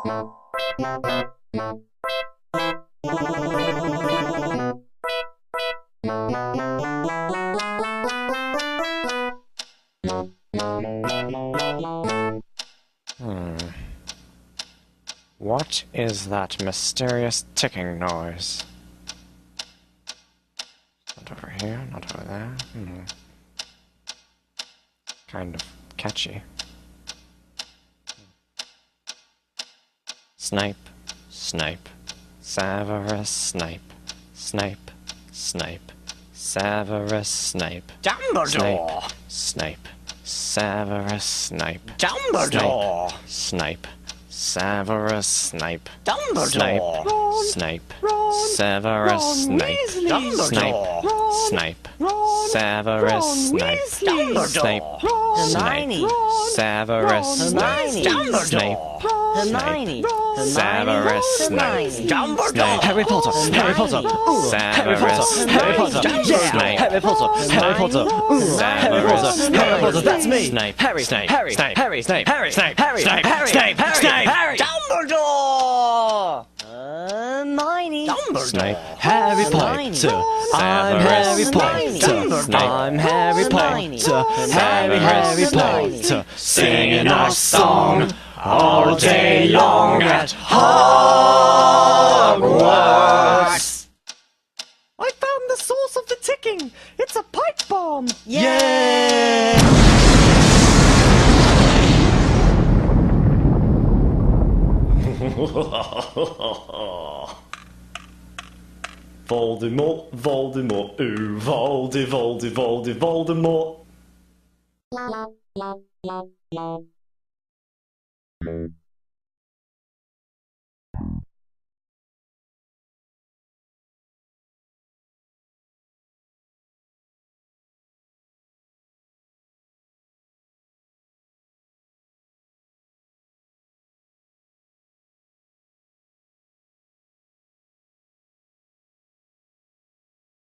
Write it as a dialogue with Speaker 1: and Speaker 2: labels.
Speaker 1: What is that mysterious ticking noise? Not over here, not over there. Kind of catchy. Snipe, snipe, Severus Snape, Snape, Snape, Severus Snape,
Speaker 2: Dumbledore!
Speaker 1: Snape, Severus Snape,
Speaker 2: Dumbledore!
Speaker 1: Snape, Severus Snape,
Speaker 2: Dumbledore!
Speaker 1: Snape, Severus Snape,
Speaker 2: Dumbledore!
Speaker 1: Snape, Severus Snape, Snape,
Speaker 2: Hermione!
Speaker 1: Severus Snape, Snape,
Speaker 2: Hermione!
Speaker 1: Severus Snape,
Speaker 2: Dumbledore!
Speaker 3: Harry Potter! Harry Potter! Harry
Speaker 1: Severus
Speaker 3: Potter! Harry Potter! Yeah! Harry Potter! Harry Potter! Harry Potter! Harry Potter! That's me!
Speaker 1: Snape,
Speaker 3: Harry!
Speaker 1: Snape,
Speaker 3: Harry!
Speaker 1: Snape,
Speaker 3: Harry!
Speaker 1: Snape,
Speaker 3: Harry!
Speaker 1: Snape,
Speaker 3: Harry!
Speaker 1: Snape,
Speaker 3: Harry!
Speaker 1: Snape,
Speaker 3: Harry!
Speaker 1: Snape,
Speaker 3: Harry!
Speaker 2: Dumbledore! Hermione!
Speaker 1: Snape,
Speaker 3: Harry Potter! I'm Harry Potter! I'm Harry Potter! Harry Potter! Singing our song all day long at Hogwarts! I found the source of the ticking! It's a pipe bomb! Yay! Voldemort, Voldemort, ooh, Voldemort.